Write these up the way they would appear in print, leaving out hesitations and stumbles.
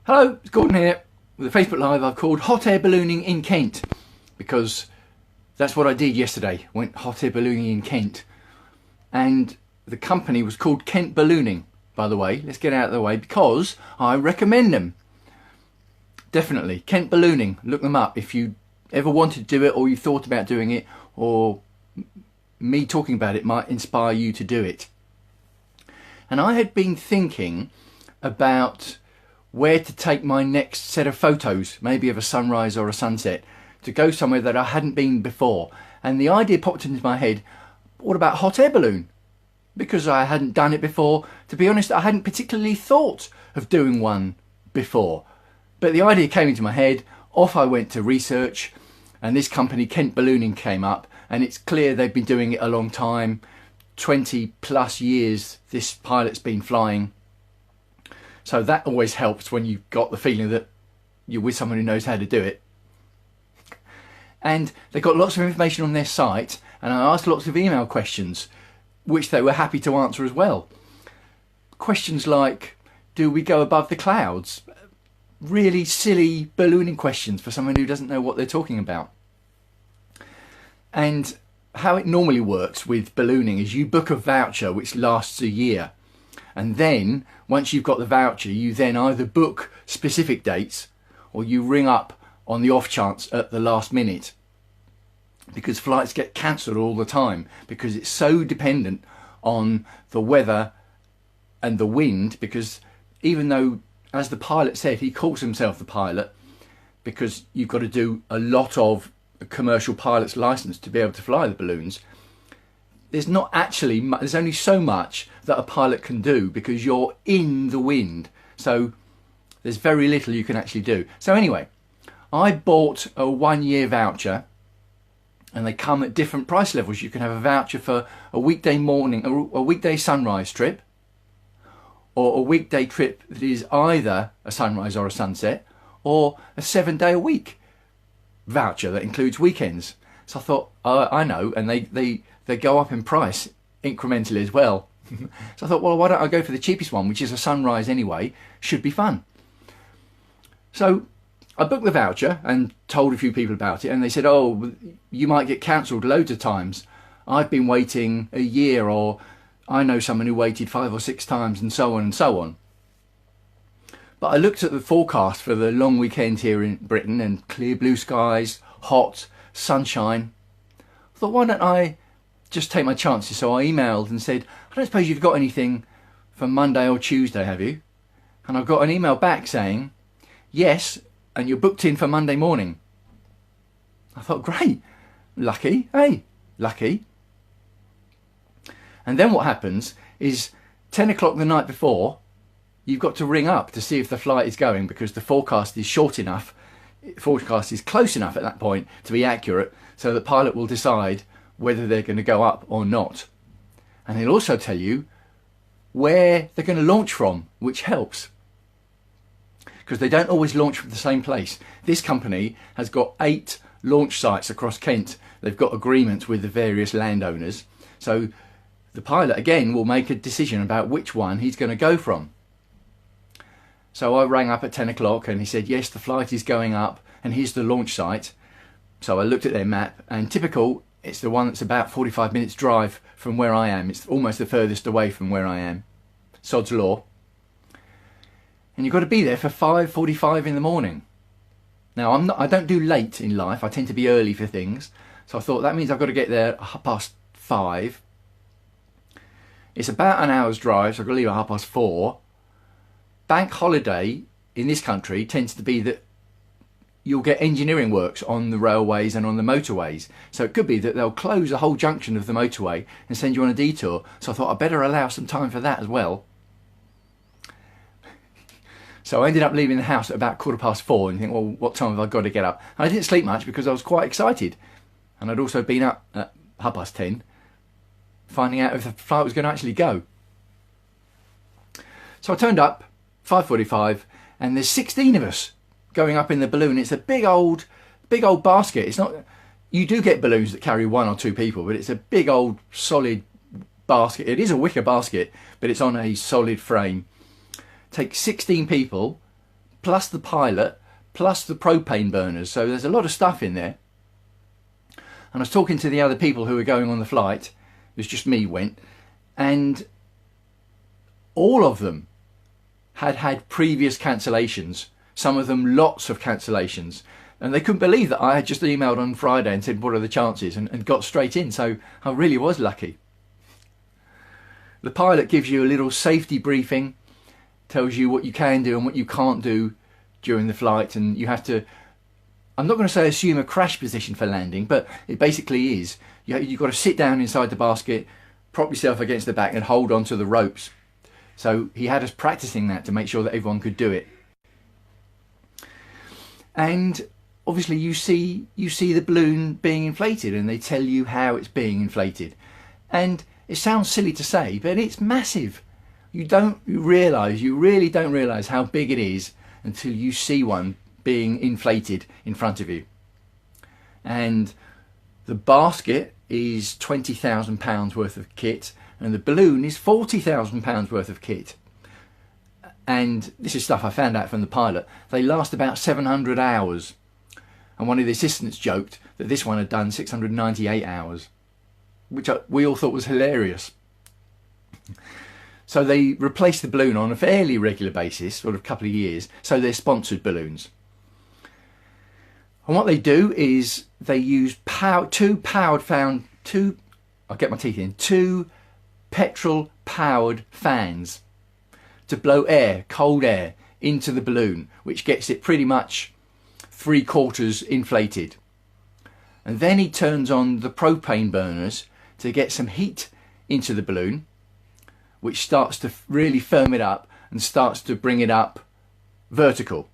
Hello, it's Gordon here with a Facebook Live I've called Hot Air Ballooning in Kent, because that's what I did yesterday. Went hot air ballooning in Kent, and the company was called Kent Ballooning, by the way. Let's get out of the way because I recommend them. Definitely, Kent Ballooning, look them up if you ever wanted to do it or you thought about doing it, or me talking about it might inspire you to do it. And I had been thinking about where to take my next set of photos, maybe of a sunrise or a sunset, to go somewhere that I hadn't been before. And the idea popped into my head, what about hot air balloon? Because I hadn't done it before. To be honest, I hadn't particularly thought of doing one before. But the idea came into my head, off I went to research, and this company, Kent Ballooning, came up, and it's clear they've been doing it a long time. 20 plus years this pilot's been flying. So that always helps when you've got the feeling that you're with someone who knows how to do it. And they've got lots of information on their site, and I asked lots of email questions, which they were happy to answer as well. Questions like, do we go above the clouds? Really silly ballooning questions for someone who doesn't know what they're talking about. And how it normally works with ballooning is you book a voucher which lasts a year. And then, once you've got the voucher, you then either book specific dates or you ring up on the off chance at the last minute. Because flights get cancelled all the time because it's so dependent on the weather and the wind. Because even though, as the pilot said, he calls himself the pilot, because you've got to do a lot of a commercial pilot's license to be able to fly the balloons. There's not actually, there's only so much that a pilot can do because you're in the wind. So there's very little you can actually do. So anyway, I bought a 1 year voucher, and they come at different price levels. You can have a voucher for a weekday morning, a weekday sunrise trip, or a weekday trip that is either a sunrise or a sunset, or a 7-day-a-week voucher that includes weekends. So I thought, I know, and they go up in price incrementally as well. So I thought, well, why don't I go for the cheapest one, which is a sunrise anyway, should be fun. So I booked the voucher and told a few people about it, and they said, oh, you might get cancelled loads of times. I've been waiting a year, or I know someone who waited 5 or 6 times, and so on and so on. But I looked at the forecast for the long weekend here in Britain, and clear blue skies, hot, sunshine. I thought, why don't I just take my chances? So I emailed and said, I don't suppose you've got anything for Monday or Tuesday, have you? And I got an email back saying, yes, and you're booked in for Monday morning. I thought, great, lucky, hey, lucky. And then what happens is 10 o'clock the night before, you've got to ring up to see if the flight is going, because the forecast is short enough, forecast is close enough at that point to be accurate, so the pilot will decide whether they're going to go up or not. And he'll also tell you where they're going to launch from, which helps, because they don't always launch from the same place. This company has got 8 launch sites across Kent. They've got agreements with the various landowners, so the pilot again will make a decision about which one he's going to go from. So I rang up at 10 o'clock and he said, yes, the flight is going up and here's the launch site. So I looked at their map, and typical, it's the one that's about 45 minutes drive from where I am. It's almost the furthest away from where I am. Sod's law. And you've got to be there for 5:45 in the morning. Now, I don't do late in life. I tend to be early for things. So I thought that means I've got to get there at 5:30. It's about an hour's drive, so I've got to leave at 4:30. Bank holiday in this country tends to be that you'll get engineering works on the railways and on the motorways. So it could be that they'll close a whole junction of the motorway and send you on a detour. So I thought I'd better allow some time for that as well. So I ended up leaving the house at about 4:15 and think, well, what time have I got to get up? And I didn't sleep much because I was quite excited. And I'd also been up at 10:30, finding out if the flight was going to actually go. So I turned up, 5:45, and there's 16 of us going up in the balloon. It's a big old basket. It's not, you do get balloons that carry 1 or 2 people, but it's a big old solid basket. It is a wicker basket, but it's on a solid frame. Take 16 people, plus the pilot, plus the propane burners. So there's a lot of stuff in there. And I was talking to the other people who were going on the flight. It was just me went, and all of them had previous cancellations. Some of them lots of cancellations, and they couldn't believe that I had just emailed on Friday and said what are the chances, and got straight in. So I really was lucky. The pilot gives you a little safety briefing, tells you what you can do and what you can't do during the flight, and you have to, I'm not going to say assume a crash position for landing, but it basically is. You've got to sit down inside the basket, prop yourself against the back and hold on to the ropes. So he had us practicing that to make sure that everyone could do it. And obviously you see the balloon being inflated, and they tell you how it's being inflated. And it sounds silly to say, but it's massive. You really don't realise how big it is until you see one being inflated in front of you. And the basket is £20,000 worth of kit, and the balloon is £40,000 worth of kit. And this is stuff I found out from the pilot. They last about 700 hours. And one of the assistants joked that this one had done 698 hours, which we all thought was hilarious. So they replace the balloon on a fairly regular basis, sort of a couple of years. So they're sponsored balloons. And what they do is they use two petrol powered fans to blow air, cold air, into the balloon, which gets it pretty much 3/4 inflated. And then he turns on the propane burners to get some heat into the balloon, which starts to really firm it up and starts to bring it up vertical.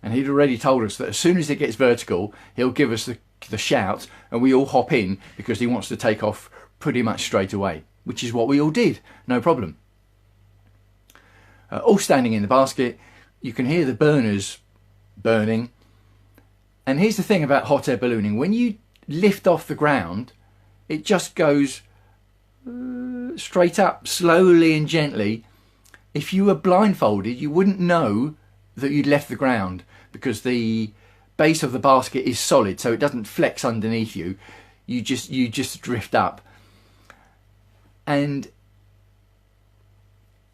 And he'd already told us that as soon as it gets vertical, he'll give us the shout, and we all hop in because he wants to take off pretty much straight away, which is what we all did, no problem. All standing in the basket, you can hear the burners burning. And here's the thing about hot air ballooning: when you lift off the ground, it just goes straight up, slowly and gently. If you were blindfolded, you wouldn't know that you'd left the ground, because the base of the basket is solid, so it doesn't flex underneath you. You just drift up. And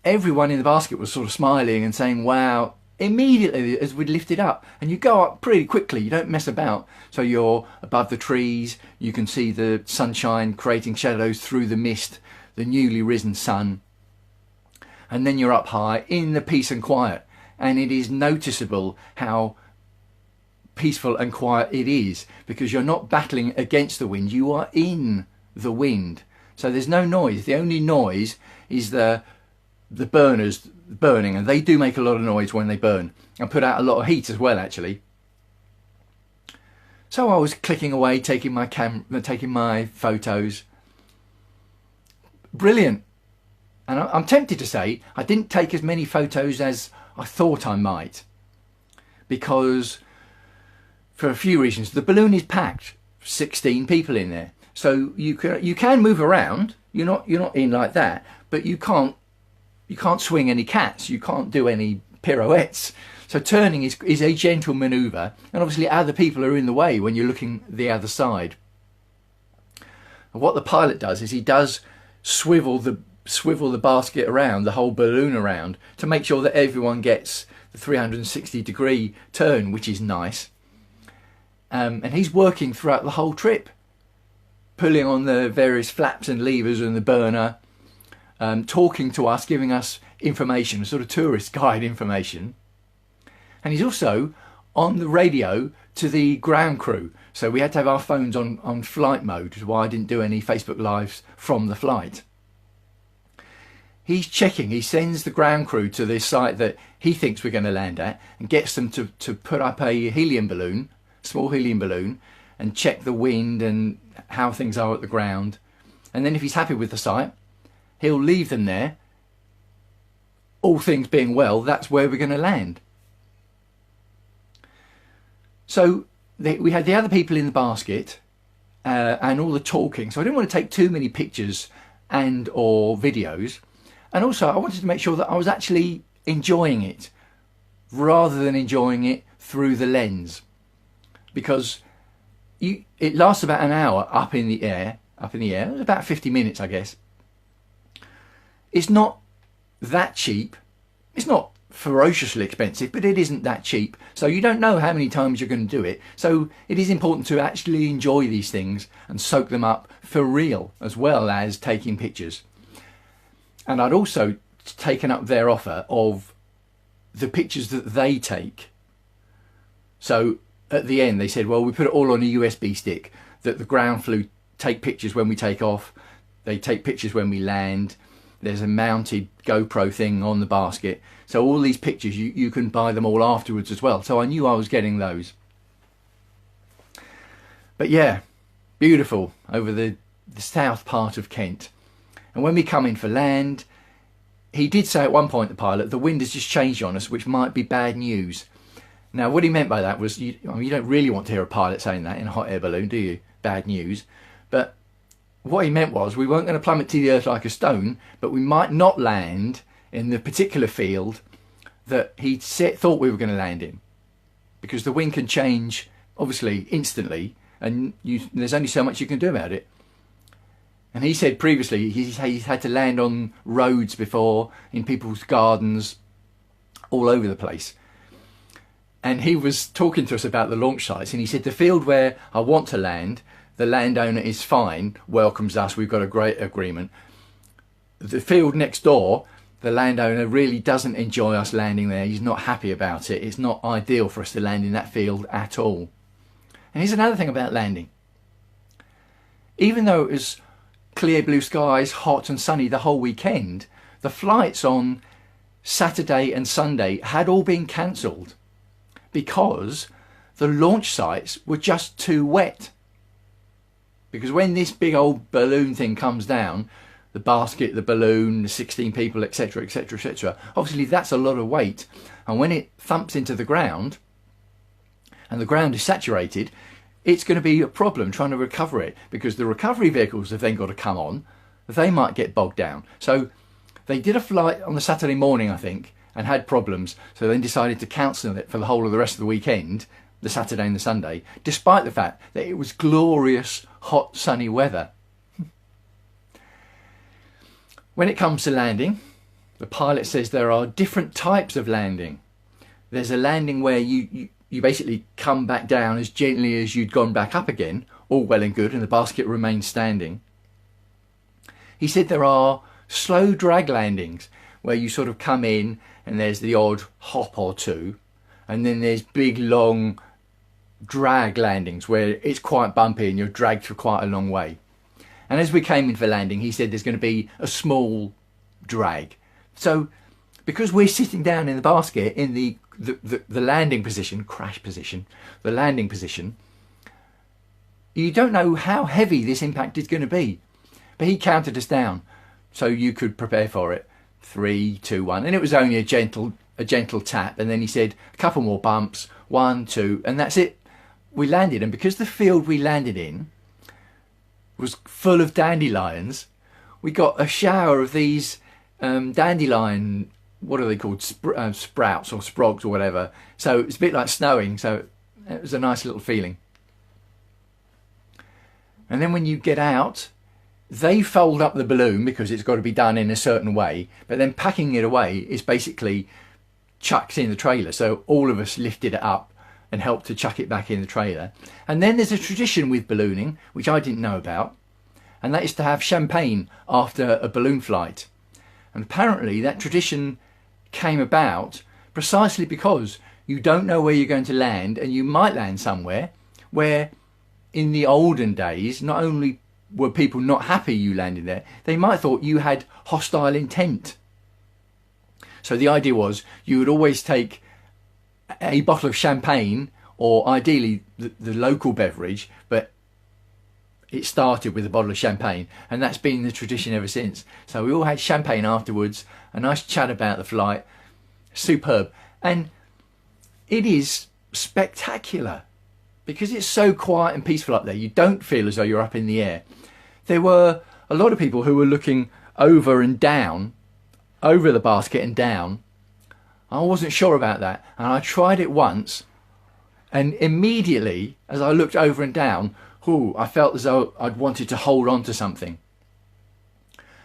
everyone in the basket was sort of smiling and saying wow immediately as we'd lifted up. And you go up pretty quickly, you don't mess about. So you're above the trees, you can see the sunshine creating shadows through the mist, the newly risen sun. And then you're up high in the peace and quiet, and it is noticeable how peaceful and quiet it is, because you're not battling against the wind, you are in the wind. So there's no noise. The only noise is the burners burning, and they do make a lot of noise when they burn and put out a lot of heat as well, actually. So I was clicking away, taking my photos. Brilliant. And I'm tempted to say I didn't take as many photos as I thought I might, because for a few reasons. The balloon is packed, 16 people in there, so you can move around. You're not in like that, but you can't swing any cats, you can't do any pirouettes. So turning is a gentle manoeuvre, and obviously other people are in the way when you're looking the other side. And what the pilot does is he does swivel the basket around, the whole balloon around, to make sure that everyone gets the 360-degree turn, which is nice. And he's working throughout the whole trip, pulling on the various flaps and levers and the burner, talking to us, giving us information, sort of tourist guide information. And he's also on the radio to the ground crew. So we had to have our phones on flight mode, which is why I didn't do any Facebook Lives from the flight. He's checking, he sends the ground crew to this site that he thinks we're going to land at, and gets them to put up a helium balloon, small helium balloon, and check the wind and how things are at the ground. And then if he's happy with the site, he'll leave them there. All things being well, that's where we're going to land. So we had the other people in the basket and all the talking. So I didn't want to take too many pictures and or videos. And also I wanted to make sure that I was actually enjoying it rather than enjoying it through the lens, because it lasts about an hour up in the air, about 50 minutes, I guess. It's not that cheap. It's not ferociously expensive, but it isn't that cheap. So you don't know how many times you're going to do it. So it is important to actually enjoy these things and soak them up for real, as well as taking pictures. And I'd also taken up their offer of the pictures that they take. So at the end they said, well, we put it all on a USB stick, that the ground flew take pictures when we take off, they take pictures when we land. There's a mounted GoPro thing on the basket. So all these pictures, you can buy them all afterwards as well. So I knew I was getting those. But yeah, beautiful over the south part of Kent. And when we come in for land, he did say at one point, the pilot, the wind has just changed on us, which might be bad news. Now, what he meant by that was, you don't really want to hear a pilot saying that in a hot air balloon, do you? Bad news. But what he meant was we weren't going to plummet to the earth like a stone, but we might not land in the particular field that he thought we were going to land in, because the wind can change, obviously, instantly, and there's only so much you can do about it. And he said previously he's had to land on roads before, in people's gardens, all over the place. And he was talking to us about the launch sites, and he said the field where I want to land, the landowner is fine, welcomes us, we've got a great agreement. The field next door, the landowner really doesn't enjoy us landing there. He's not happy about it. It's not ideal for us to land in that field at all. And here's another thing about landing. Even though it was clear blue skies, hot and sunny the whole weekend, the flights on Saturday and Sunday had all been cancelled because the launch sites were just too wet. Because when this big old balloon thing comes down, the basket, the balloon, the 16 people, etc, etc, etc, obviously that's a lot of weight. And when it thumps into the ground, and the ground is saturated, it's going to be a problem trying to recover it, because the recovery vehicles have then got to come on. They might get bogged down. So they did a flight on the Saturday morning, I think, and had problems. So then decided to cancel it for the whole of the rest of the weekend, the Saturday and the Sunday, despite the fact that it was glorious, hot, sunny weather. When it comes to landing, the pilot says there are different types of landing. There's a landing where you basically come back down as gently as you'd gone back up again, all well and good, and the basket remains standing. He said there are slow drag landings where you sort of come in and there's the odd hop or two, and then there's big long drag landings where it's quite bumpy and you're dragged for quite a long way. And as we came in for landing, he said there's going to be a small drag. So because we're sitting down in the basket in the landing position, crash position, the landing position, you don't know how heavy this impact is going to be. But he counted us down so you could prepare for it. 3, 2, 1, and it was only a gentle tap, and then he said a couple more bumps, 1, 2, and that's it. We landed, and because the field we landed in was full of dandelions, we got a shower of these dandelion, what are they called, sprouts or sprogs or whatever. So it's a bit like snowing, so it was a nice little feeling. And then when you get out, they fold up the balloon because it's got to be done in a certain way, but then packing it away is basically chucked in the trailer. So all of us lifted it up and helped to chuck it back in the trailer. And then there's a tradition with ballooning, which I didn't know about, and that is to have champagne after a balloon flight. And apparently that tradition came about precisely because you don't know where you're going to land, and you might land somewhere where in the olden days, not only were people not happy you landed there, they might have thought you had hostile intent. So the idea was you would always take a bottle of champagne, or ideally the local beverage, but it started with a bottle of champagne, and that's been the tradition ever since. So we all had champagne afterwards, a nice chat about the flight. Superb. And it is spectacular because it's so quiet and peaceful up there. You don't feel as though you're up in the air. There were a lot of people who were looking over and down, over the basket and down. I wasn't sure about that, and I tried it once, and immediately as I looked over and down, I felt as though I'd wanted to hold on to something.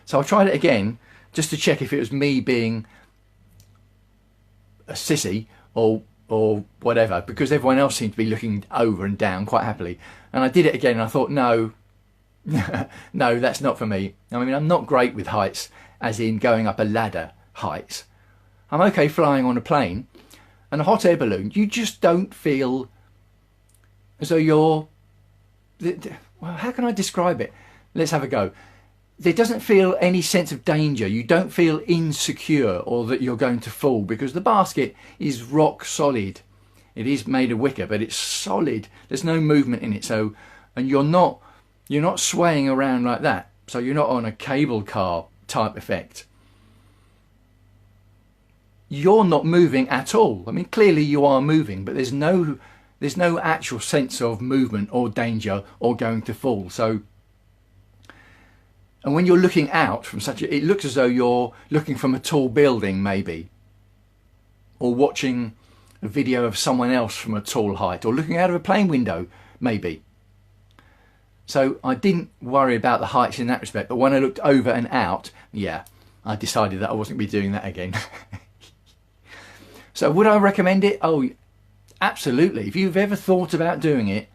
So I tried it again just to check if it was me being a sissy or whatever, because everyone else seemed to be looking over and down quite happily. And I did it again and I thought, no, no, that's not for me. I mean, I'm not great with heights, as in going up a ladder heights. I'm okay flying on a plane, and a hot air balloon, you just don't feel as though you're, well, how can I describe it? Let's have a go. There doesn't feel any sense of danger. You don't feel insecure or that you're going to fall, because the basket is rock solid. It is made of wicker, but it's solid. There's no movement in it. So, and you're not swaying around like that. So you're not on a cable car type effect. You're not moving at all. I mean, clearly you are moving, but there's no actual sense of movement or danger or going to fall. So, and when you're looking out from it looks as though you're looking from a tall building maybe, or watching a video of someone else from a tall height, or looking out of a plane window maybe. So I didn't worry about the heights in that respect, but when I looked over and out, yeah, I decided that I wasn't going to be doing that again. So would I recommend it? Oh, absolutely. If you've ever thought about doing it,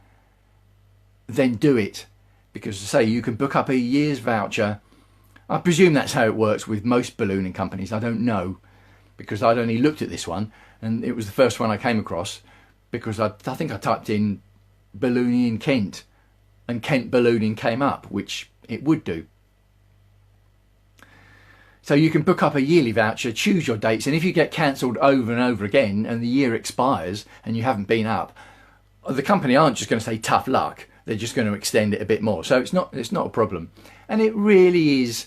then do it. Because, say, you can book up a year's voucher. I presume that's how it works with most ballooning companies. I don't know, because I'd only looked at this one, and it was the first one I came across, because I think I typed in ballooning in Kent, and Kent ballooning came up, which it would do. So you can book up a yearly voucher, choose your dates, and if you get cancelled over and over again and the year expires and you haven't been up, the company aren't just going to say tough luck. They're just going to extend it a bit more. So it's not a problem. And it really is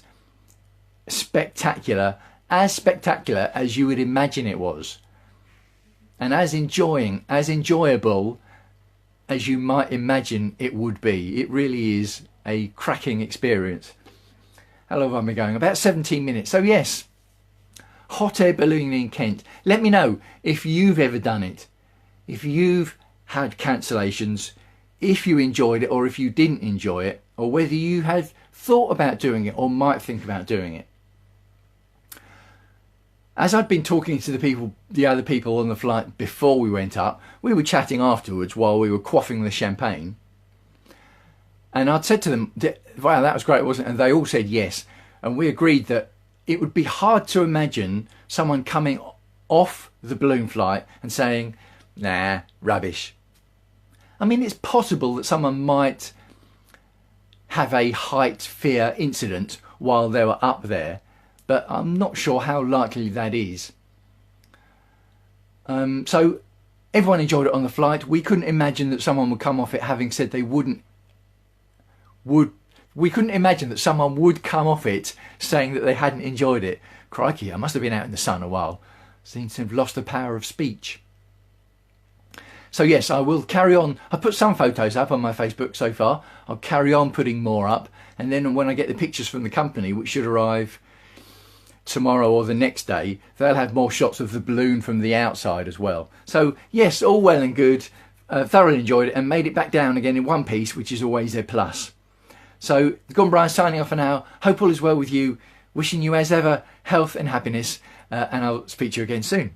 spectacular as you would imagine it was. And as enjoyable as you might imagine it would be. It really is a cracking experience. How long have I been going? About 17 minutes. So yes, hot air ballooning in Kent. Let me know if you've ever done it, if you've had cancellations, if you enjoyed it or if you didn't enjoy it, or whether you had thought about doing it or might think about doing it. As I'd been talking to the other people on the flight before we went up, we were chatting afterwards while we were quaffing the champagne. And I'd said to them, wow, that was great, wasn't it? And they all said yes. And we agreed that it would be hard to imagine someone coming off the balloon flight and saying, nah, rubbish. I mean, it's possible that someone might have a height fear incident while they were up there, but I'm not sure how likely that is. So everyone enjoyed it on the flight. We couldn't imagine that someone would come off it having said they wouldn't. We couldn't imagine that someone would come off it saying that they hadn't enjoyed it. Crikey, I must have been out in the sun a while. Seems to have lost the power of speech. So yes, I will carry on. I put some photos up on my Facebook so far. I'll carry on putting more up. And then when I get the pictures from the company, which should arrive tomorrow or the next day, they'll have more shots of the balloon from the outside as well. So yes, all well and good. Thoroughly enjoyed it and made it back down again in one piece, which is always a plus. So, Gone Bryan signing off for now. Hope all is well with you. Wishing you as ever health and happiness. And I'll speak to you again soon.